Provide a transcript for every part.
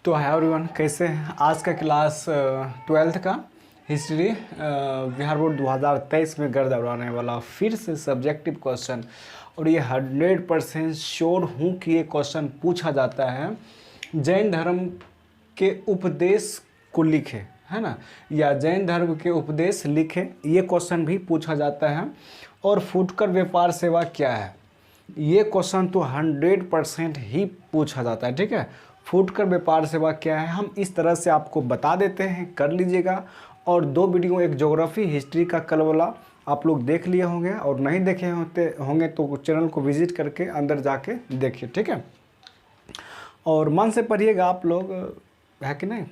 तो hi everyone, कैसे हैं? आज का क्लास 12th का हिस्ट्री बिहार बोर्ड 2023 में गर्दा उड़ाने वाला फिर से सब्जेक्टिव क्वेश्चन। और ये 100% श्योर हूँ कि ये क्वेश्चन पूछा जाता है। जैन धर्म के उपदेश को लिखे, है ना, या जैन धर्म के उपदेश लिखे, ये क्वेश्चन भी पूछा जाता है। और फुटकर व्यापार सेवा क्या है, ये क्वेश्चन तो 100% ही पूछा जाता है। ठीक है, फुटकर व्यापार सेवा क्या है, हम इस तरह से आपको बता देते हैं, कर लीजिएगा। और दो वीडियो, एक ज्योग्राफी हिस्ट्री का कल वाला आप लोग देख लिए होंगे, और नहीं देखे होंगे तो चैनल को विजिट करके अंदर जाके देखिए। ठीक है, और मन से पढ़िएगा आप लोग, है कि नहीं,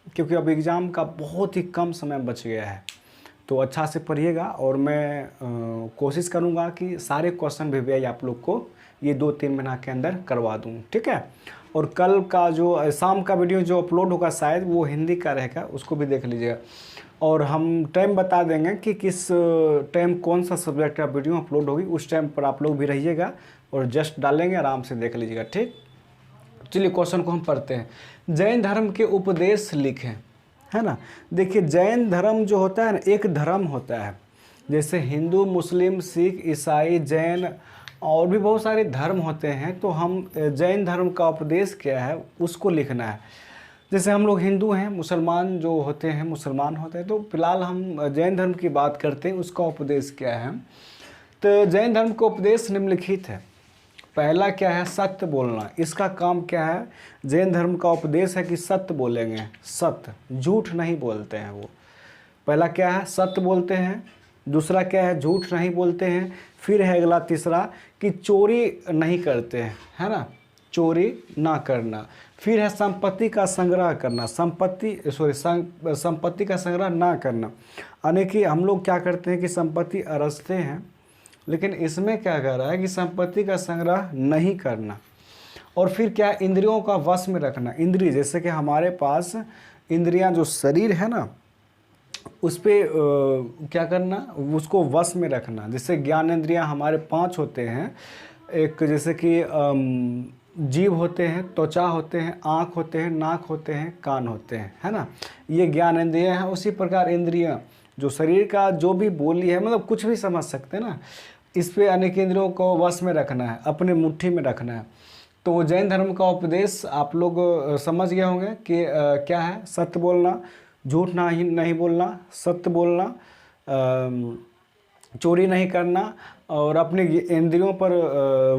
क्योंकि अब एग्ज़ाम का बहुत ही कम समय बच गया है। तो अच्छा से पढ़िएगा, और मैं कोशिश करूँगा कि सारे क्वेश्चन भी आप लोग को ये 2-3 महीना के अंदर करवा दूँ। ठीक है, और कल का जो शाम का वीडियो जो अपलोड होगा शायद वो हिंदी का रहेगा, उसको भी देख लीजिएगा। और हम टाइम बता देंगे कि किस टाइम कौन सा सब्जेक्ट का वीडियो अपलोड होगी, उस टाइम पर आप लोग भी रहिएगा और जस्ट डालेंगे, आराम से देख लीजिएगा। ठीक, चलिए क्वेश्चन को हम पढ़ते हैं। जैन धर्म के उपदेश लिखें, है ना। देखिए, जैन धर्म जो होता है ना, एक धर्म होता है। जैसे हिंदू, मुस्लिम, सिख, ईसाई, जैन और भी बहुत सारे धर्म होते हैं। तो हम जैन धर्म का उपदेश क्या है उसको लिखना है। जैसे हम लोग हिंदू हैं, मुसलमान जो होते हैं मुसलमान होते हैं, तो फिलहाल हम जैन धर्म की बात करते हैं, उसका उपदेश क्या है। तो जैन धर्म का उपदेश निम्नलिखित है। पहला क्या है, सत्य बोलना। इसका काम क्या है, जैन धर्म का उपदेश है कि सत्य बोलेंगे, सत्य, झूठ नहीं बोलते हैं वो। पहला क्या है, सत्य बोलते हैं। दूसरा क्या है, झूठ नहीं बोलते हैं। फिर है अगला तीसरा कि चोरी नहीं करते हैं, है ना, चोरी ना करना। फिर है संपत्ति का संग्रह करना, संपत्ति का संग्रह ना करना। यानी कि हम लोग क्या करते हैं कि संपत्ति अरसते हैं, लेकिन इसमें क्या कह रहा है कि संपत्ति का संग्रह नहीं करना। और फिर क्या है, इंद्रियों का वश में रखना। इंद्रिय, जैसे कि हमारे पास इंद्रियां, जो शरीर है ना, उस पर क्या करना, उसको वश में रखना। जैसे ज्ञान इंद्रियां हमारे 5 होते हैं। एक जैसे कि जीभ होते हैं, त्वचा होते हैं, आँख होते हैं, नाक होते हैं, कान होते हैं, है ना, ये ज्ञान इंद्रियां हैं। उसी प्रकार इंद्रियां जो शरीर का जो भी बोली है, मतलब कुछ भी समझ सकते हैं ना, इस पे अनेक इंद्रियों को वश में रखना है, अपने मुट्ठी में रखना है। तो जैन धर्म का उपदेश आप लोग समझ गए होंगे कि क्या है, सत्य बोलना, झूठ नहीं बोलना, सत्य बोलना, चोरी नहीं करना, और अपने इंद्रियों पर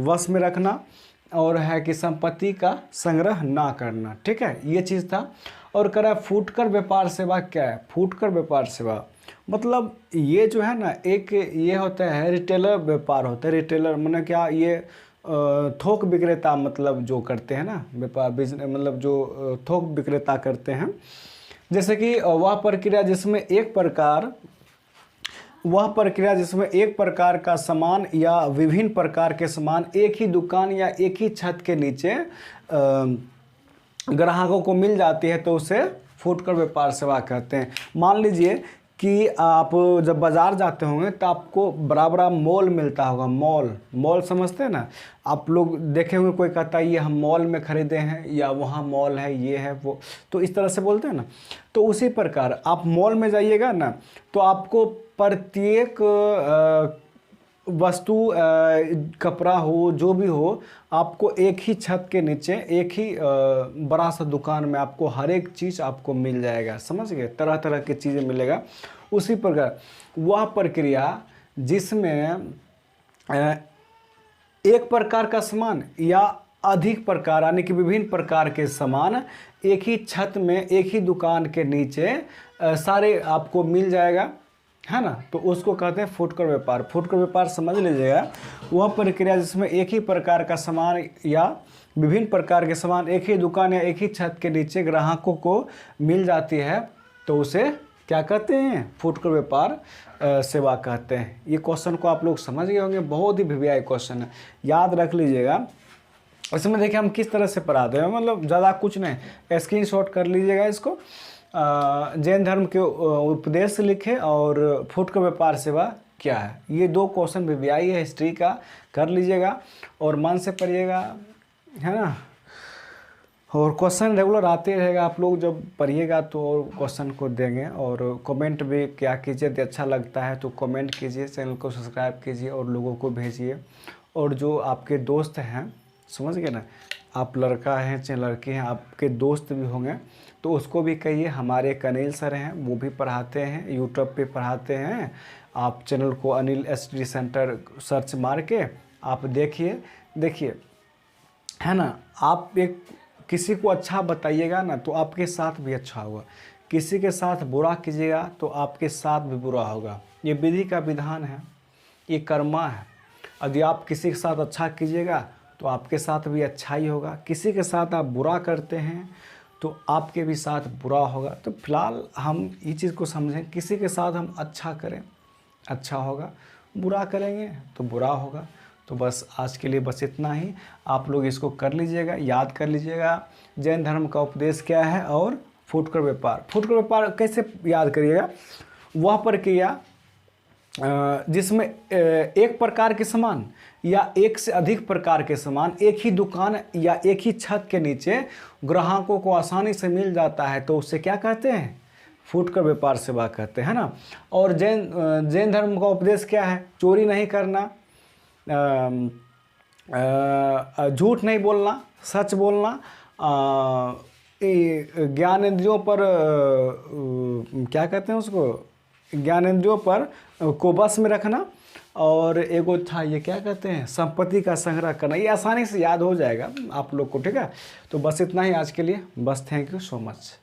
वश में रखना, और है कि संपत्ति का संग्रह ना करना। ठीक है, ये चीज़ था। और करा फुटकर व्यापार सेवा क्या है। फुटकर व्यापार सेवा मतलब ये जो है ना, एक ये होता है रिटेलर व्यापार होता है। रिटेलर माने क्या, ये थोक विक्रेता, मतलब जो करते हैं ना व्यापार, बिजनेस, मतलब जो थोक विक्रेता करते हैं। जैसे कि वह प्रक्रिया जिसमें एक प्रकार का सामान या विभिन्न प्रकार के सामान एक ही दुकान या एक ही छत के नीचे ग्राहकों को मिल जाती है, तो उसे फुटकर व्यापार सेवा कहते हैं। मान लीजिए कि आप जब बाज़ार जाते होंगे तो आपको बड़ा बड़ा मॉल मिलता होगा। मॉल समझते हैं ना, आप लोग देखे होंगे, कोई कहता है ये हम मॉल में ख़रीदे हैं, या वहाँ मॉल है, ये है वो, तो इस तरह से बोलते हैं ना। तो उसी प्रकार आप मॉल में जाइएगा ना, तो आपको प्रत्येक वस्तु, कपड़ा हो, जो भी हो, आपको एक ही छत के नीचे, एक ही बड़ा सा दुकान में आपको हर एक चीज़ आपको मिल जाएगा। समझ गए, तरह तरह की चीज़ें मिलेगा। उसी प्रकार वह प्रक्रिया जिसमें एक प्रकार का सामान या अधिक प्रकार, यानी कि विभिन्न प्रकार के सामान एक ही छत में, एक ही दुकान के नीचे सारे आपको मिल जाएगा, है ना, तो उसको कहते हैं फुटकर व्यापार। फुटकर व्यापार समझ लीजिएगा, वह प्रक्रिया जिसमें एक ही प्रकार का सामान या विभिन्न प्रकार के सामान एक ही दुकान या एक ही छत के नीचे ग्राहकों को मिल जाती है, तो उसे क्या कहते हैं, फुटकर व्यापार सेवा कहते हैं। ये क्वेश्चन को आप लोग समझ गए होंगे, बहुत ही वीवीआई क्वेश्चन है, याद रख लीजिएगा। इसमें देखिए हम किस तरह से पढ़ाते हैं, मतलब ज़्यादा कुछ नहीं, स्क्रीनशॉट कर लीजिएगा इसको। जैन धर्म के उपदेश लिखे और फुटकर व्यापार सेवा क्या है, ये 2 क्वेश्चन वीवीआई है हिस्ट्री का, कर लीजिएगा और मन से पढ़िएगा, है ना। और क्वेश्चन रेगुलर आते रहेगा, आप लोग जब पढ़िएगा तो और क्वेश्चन को देंगे। और कमेंट भी क्या कीजिए, यदि अच्छा लगता है तो कमेंट कीजिए, चैनल को सब्सक्राइब कीजिए और लोगों को भेजिए। और जो आपके दोस्त हैं, समझ गए ना, आप लड़का हैं चाहे लड़की हैं, आपके दोस्त भी होंगे तो उसको भी कहिए हमारे एक अनिल सर हैं, वो भी पढ़ाते हैं, यूट्यूब पे पढ़ाते हैं। आप चैनल को अनिल एसडी सेंटर सर्च मार के आप देखिए है ना। आप एक किसी को अच्छा बताइएगा ना तो आपके साथ भी अच्छा होगा, किसी के साथ बुरा कीजिएगा तो आपके साथ भी बुरा होगा। ये विधि का विधान है, ये कर्मा है। यदि आप किसी के साथ अच्छा कीजिएगा तो आपके साथ भी अच्छा ही होगा, किसी के साथ आप बुरा करते हैं तो आपके भी साथ बुरा होगा। तो फिलहाल हम ये चीज़ को समझें, किसी के साथ हम अच्छा करें अच्छा होगा, बुरा करेंगे तो बुरा होगा। तो बस आज के लिए बस इतना ही, आप लोग इसको कर लीजिएगा, याद कर लीजिएगा। जैन धर्म का उपदेश क्या है और फुटकर व्यापार कैसे याद करिएगा, वह प्रक्रिया जिसमें एक प्रकार के सामान या एक से अधिक प्रकार के सामान एक ही दुकान या एक ही छत के नीचे ग्राहकों को आसानी से मिल जाता है तो उससे क्या कहते हैं, फुटकर व्यापार सेवा कहते हैं ना। और जैन धर्म का उपदेश क्या है, चोरी नहीं करना, झूठ नहीं बोलना, सच बोलना, ज्ञानेंद्रियों पर क्या कहते हैं उसको, ज्ञानेंद्रियों पर को बस में रखना। और एगो था ये क्या कहते हैं, संपत्ति का संग्रह करना। ये आसानी से याद हो जाएगा आप लोग को, ठीक है। तो बस इतना ही आज के लिए, बस थैंक यू सो मच।